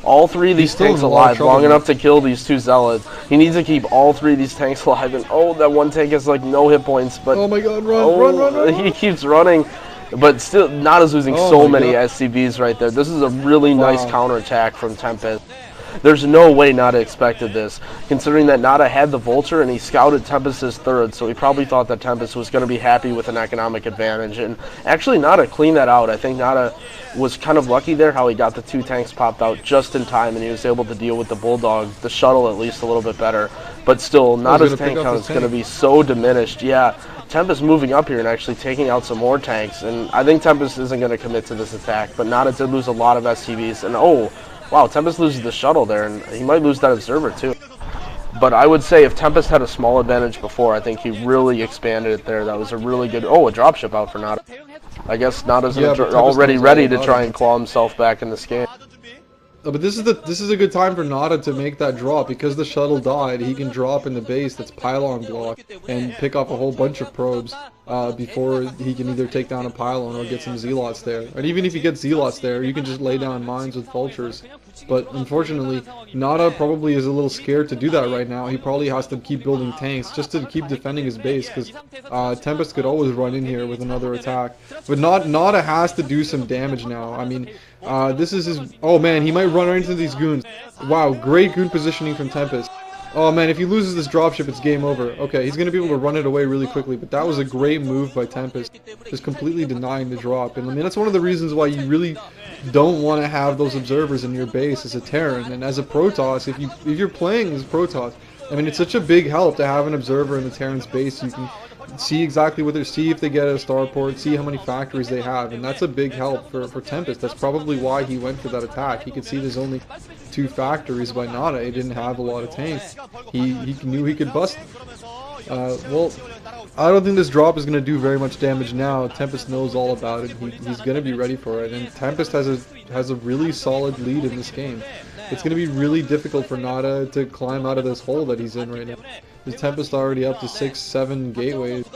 all 3 of these tanks alive long enough to kill these 2 zealots. He needs to keep all 3 of these tanks alive. And oh, that one tank has like no hit points. But oh my god, run. He keeps running. But still, NaDa's losing so many SCVs right there. This is a really nice counterattack from Tempest. There's no way NaDa expected this, considering that NaDa had the Vulture and he scouted Tempest's third, so he probably thought that Tempest was going to be happy with an economic advantage. And actually, NaDa cleaned that out. I think NaDa was kind of lucky there how he got the 2 tanks popped out just in time, and he was able to deal with the Bulldog, the shuttle at least, a little bit better. But still, NaDa's tank count is going to be so diminished. Yeah, Tempest moving up here and actually taking out some more tanks, and I think Tempest isn't going to commit to this attack, but NaDa did lose a lot of SCVs, and oh, wow, Tempest loses the shuttle there, and he might lose that observer too. But I would say if Tempest had a small advantage before, I think he really expanded it there. That was a really good... Oh, a dropship out for NaDa. I guess NaDa's already ready to try and claw himself back in this game. But this is a good time for NaDa to make that drop. Because the shuttle died, he can drop in the base that's pylon block and pick off a whole bunch of probes before he can either take down a pylon or get some zealots there. And even if you get zealots there, you can just lay down mines with vultures. But unfortunately, NaDa probably is a little scared to do that right now. He probably has to keep building tanks just to keep defending his base, because Tempest could always run in here with another attack. But NaDa has to do some damage now. I mean, this is his... Oh man, he might run right into these goons. Wow, great goon positioning from Tempest. Oh man, if he loses this dropship, it's game over. Okay, he's going to be able to run it away really quickly, but that was a great move by Tempest, just completely denying the drop. And I mean, that's one of the reasons why you really don't want to have those observers in your base as a Terran. And as a Protoss, if you're playing as Protoss, I mean, it's such a big help to have an observer in the Terran's base. You can see exactly what see if they get a starport, see how many factories they have, and that's a big help for Tempest. That's probably why he went for that attack. He could see there's only 2 factories by NaDa. He didn't have a lot of tanks. He knew he could bust. Well, I don't think this drop is going to do very much damage now. Tempest knows all about it. He's going to be ready for it, and Tempest has a really solid lead in this game. It's going to be really difficult for NaDa to climb out of this hole that he's in right now. His Tempest already up to 6-7 gateways.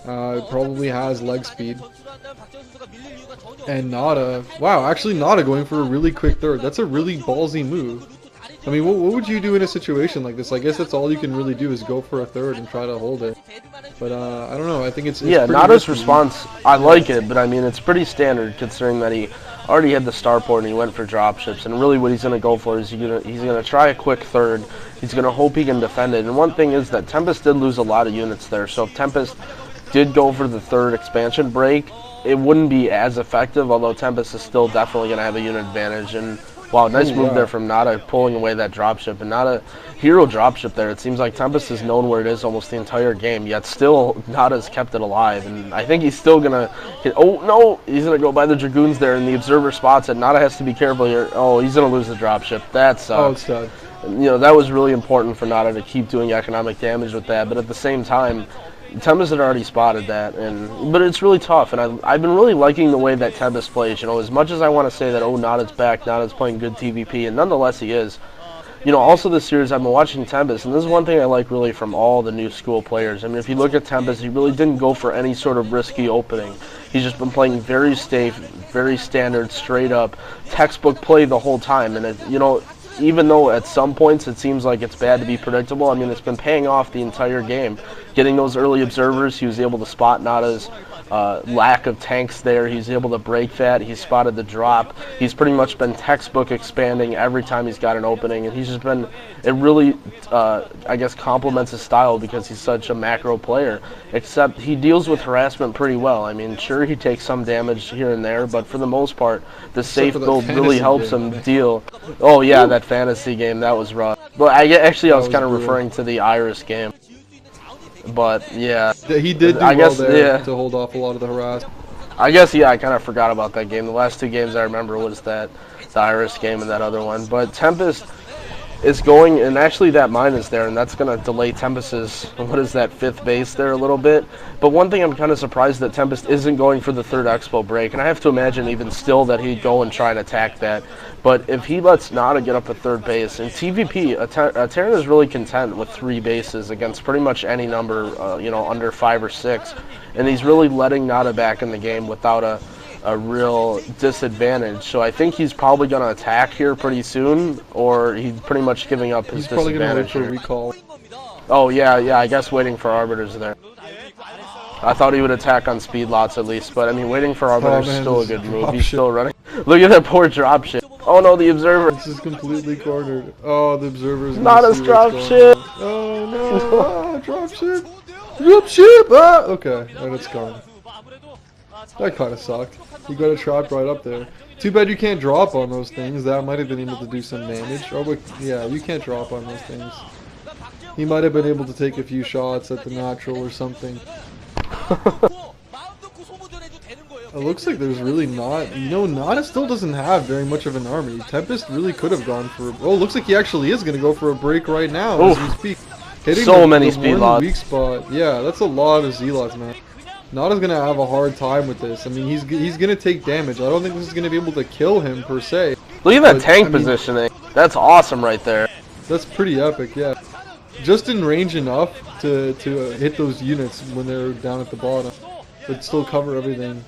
Probably has leg speed. And NaDa, wow, actually NaDa going for a really quick third. That's a really ballsy move. I mean, what would you do in a situation like this? I guess that's all you can really do is go for a third and try to hold it. But I don't know. I think it's yeah, NaDa's response, I like it, but I mean, it's pretty standard considering that he already had the starport and he went for dropships. And really, what he's going to go for is he's gonna try a quick third. He's going to hope he can defend it. And one thing is that Tempest did lose a lot of units there. So if Tempest did go for the third expansion break, it wouldn't be as effective. Although Tempest is still definitely going to have a unit advantage. And wow, nice move there from NaDa, pulling away that dropship. And NaDa, hero dropship there. It seems like Tempest has known where it is almost the entire game, yet still NaDa's kept it alive. And I think he's still going to hit... Oh, no! He's going to go by the Dragoons there, and the observer spots it. NaDa has to be careful here. Oh, he's going to lose the dropship. That sucks. Oh, it's dead. You know, that was really important for NaDa to keep doing economic damage with that. But at the same time, Tempest had already spotted that, but it's really tough, and I've been really liking the way that Tempest plays. You know, as much as I want to say that, oh, NaDa's back, NaDa's playing good TVP, and nonetheless he is. You know, also this series I've been watching Tempest, and this is one thing I like really from all the new school players. I mean, if you look at Tempest, he really didn't go for any sort of risky opening. He's just been playing very safe, very standard, straight up, textbook play the whole time, and you know, even though at some points it seems like it's bad to be predictable, I mean, it's been paying off the entire game. Getting those early observers, he was able to spot NaDa's lack of tanks there. He's able to break that. He's spotted the drop. He's pretty much been textbook expanding every time he's got an opening, and he's just been, it really, I guess, complements his style because he's such a macro player, except he deals with harassment pretty well. I mean, sure, he takes some damage here and there, but for the most part, the safe build really helps him deal. Oh, yeah, that fantasy game, that was rough. But I was kind of referring to the Iris game. But yeah, he did do well there to hold off a lot of the harassment. I guess I kind of forgot about that game. The last 2 games I remember was the Iris game and that other one. But Tempest is going, and actually that mine is there, and that's going to delay Tempest's, what is that, 5th base there a little bit. But one thing I'm kind of surprised that Tempest isn't going for the 3rd expo break, and I have to imagine even still that he'd go and try and attack that. But if he lets NaDa get up a 3rd base, in TVP, a Terran is really content with 3 bases against pretty much any number, you know, under 5 or 6. And he's really letting NaDa back in the game without a real disadvantage. So I think he's probably going to attack here pretty soon, or he's pretty much giving up his He's probably going to wait disadvantage for a here. recall. Oh, yeah, I guess waiting for Arbiters there. I thought he would attack on speed lots at least, but I mean, waiting for Arbiters is still a good move. He's still running. Look at that poor dropship. Oh no, the Observer. This is completely cornered. Oh, the Observer's Not a dropship. Oh no, dropship. Dropship! Ah! Okay, and it's gone. That kind of sucked. You got a trap right up there. Too bad you can't drop on those things. That might have been able to do some damage. Oh, but yeah, you can't drop on those things. He might have been able to take a few shots at the natural or something. It looks like there's really not... You know, NaDa still doesn't have very much of an army. Tempest really could have gone for... Oh, looks like he actually is going to go for a break right now as we speak. Hitting so many speed lots. Weak spot. Yeah, that's a lot of Zealots, man. NaDa's going to have a hard time with this. I mean, he's going to take damage. I don't think this is going to be able to kill him, per se. Look at that tank positioning. That's awesome right there. That's pretty epic, yeah. Just in range enough to hit those units when they're down at the bottom. But still cover everything.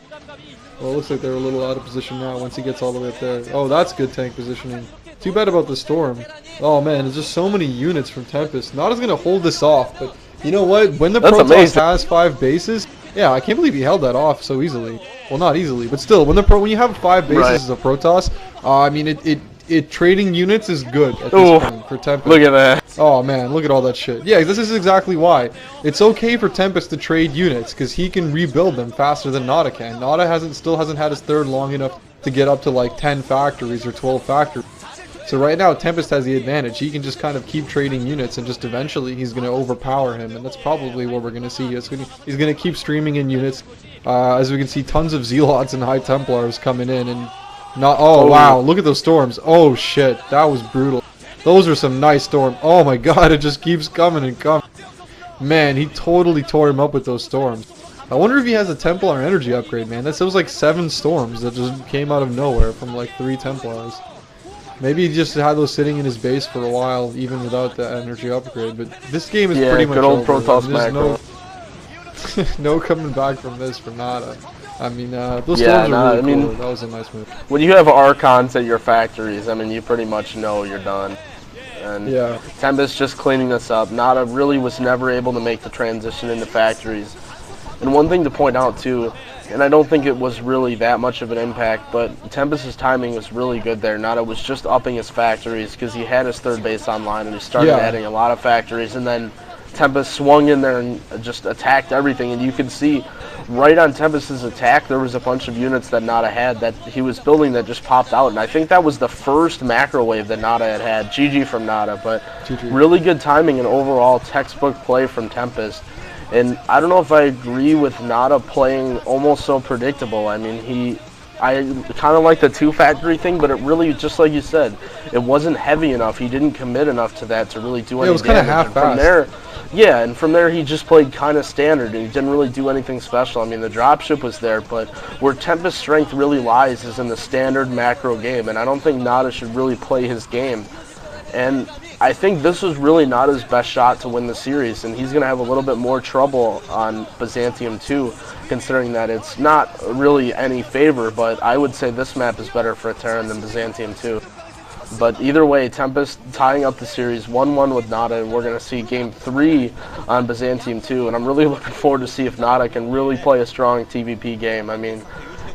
Well, it looks like they're a little out of position now once he gets all the way up there. Oh, that's good tank positioning. Too bad about the Storm. Oh man, there's just so many units from Tempest. NaDa's going to hold this off, but you know what? When the Protoss has 5 bases, yeah, I can't believe he held that off so easily. Well, not easily, but still, when you have 5 bases as a Protoss, I mean, it trading units is good at this point for Tempest. Look at that. Oh man, look at all that shit. Yeah, this is exactly why. It's okay for Tempest to trade units, because he can rebuild them faster than NaDa can. NaDa still hasn't had his third long enough to get up to like 10 factories or 12 factories. So right now, Tempest has the advantage. He can just kind of keep trading units, and just eventually he's going to overpower him, and that's probably what we're going to see. He's going to keep streaming in units. As we can see, tons of Zealots and High Templars coming in, and oh wow, look at those storms. Oh shit, that was brutal. Those are some nice storms. Oh my god, it just keeps coming and coming. Man, he totally tore him up with those storms. I wonder if he has a Templar energy upgrade, man. That was like 7 storms that just came out of nowhere from like 3 Templars. Maybe he just had those sitting in his base for a while, even without the energy upgrade. But this game is pretty much good old over. Protoss macro. No coming back from this for NaDa. I mean, those storms are really cool. That was a nice move. When you have Archons at your factories, I mean, you pretty much know you're done. And Tempest just cleaning this up. NaDa really was never able to make the transition into factories. And one thing to point out too, and I don't think it was really that much of an impact, but Tempest's timing was really good there. NaDa was just upping his factories because he had his 3rd base online and he started adding a lot of factories, and then Tempest swung in there and just attacked everything, and you could see right on Tempest's attack there was a bunch of units that NaDa had that he was building that just popped out, and I think that was the first macro wave that NaDa had. GG from NaDa, but really good timing and overall textbook play from Tempest. And I don't know if I agree with NaDa playing almost so predictable. I mean, I kind of like the 2-factory thing, but it really, just like you said, it wasn't heavy enough. He didn't commit enough to that to really do anything. It was kind of half-assed. And from there he just played kind of standard, and he didn't really do anything special. I mean, the dropship was there, but where Tempest's strength really lies is in the standard macro game, and I don't think NaDa should really play his game. And I think this was really NaDa's best shot to win the series, and he's going to have a little bit more trouble on Byzantium 2, considering that it's not really any favor, but I would say this map is better for a Terran than Byzantium 2. But either way, Tempest tying up the series 1-1 with NaDa, and we're going to see Game 3 on Byzantium 2, and I'm really looking forward to see if NaDa can really play a strong TVP game. I mean,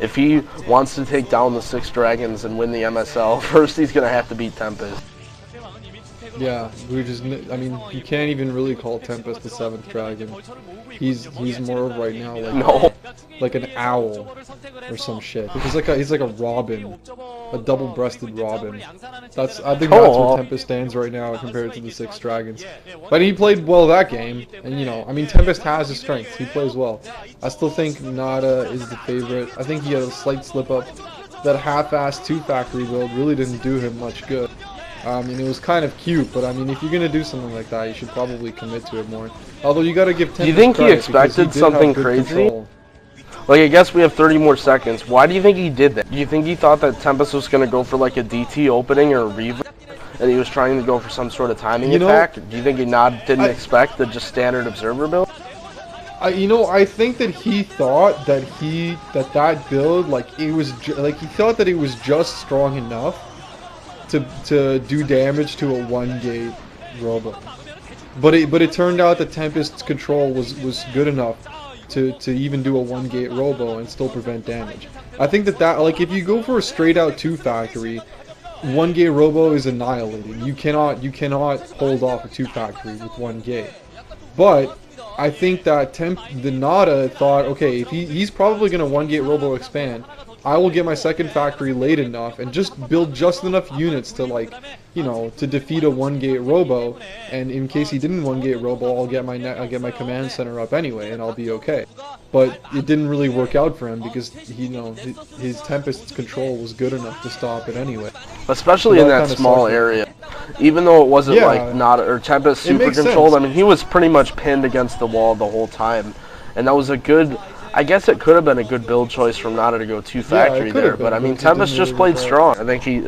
if he wants to take down the 6 Dragons and win the MSL, first he's going to have to beat Tempest. Yeah, I mean, you can't even really call Tempest the 7th dragon. He's more of right now like an owl or some shit. He's like a robin, a double-breasted robin. I think that's where Tempest stands right now compared to the 6 dragons. But he played well that game, and you know, I mean, Tempest has his strengths. He plays well. I still think NaDa is the favorite. I think he had a slight slip up. That half-assed 2-factory build really didn't do him much good. I mean, it was kind of cute, but I mean, if you're gonna do something like that, you should probably commit to it more. Although you gotta give Tempest Do you think he expected something crazy? Like, I guess we have 30 more seconds. Why do you think he did that? Do you think he thought that Tempest was gonna go for like a DT opening or a reverb, and he was trying to go for some sort of timing attack? Do you think he didn't expect the just standard observer build? You know, I think that he thought that that build, like, it was like he thought that it was just strong enough to do damage to a 1-gate robo. But it turned out that Tempest's control was good enough to even do a 1-gate robo and still prevent damage. I think that like, if you go for a straight out 2-factory, 1-gate robo is annihilating. You cannot hold off a 2-factory with 1 gate. But I think that the NaDa thought, okay, if he's probably gonna 1-gate robo expand, I will get my second factory late enough and just build just enough units to, like, you know, to defeat a 1-gate robo. And in case he didn't 1-gate robo, I'll get my command center up anyway, and I'll be okay. But it didn't really work out for him because his Tempest's control was good enough to stop it anyway. Especially in that small area. Even though it wasn't like NaDa or Tempest super controlled, I mean, he was pretty much pinned against the wall the whole time, and that was a good. I guess it could have been a good build choice from NaDa to go 2-factory there, but I mean, Tempest just played strong. I think he.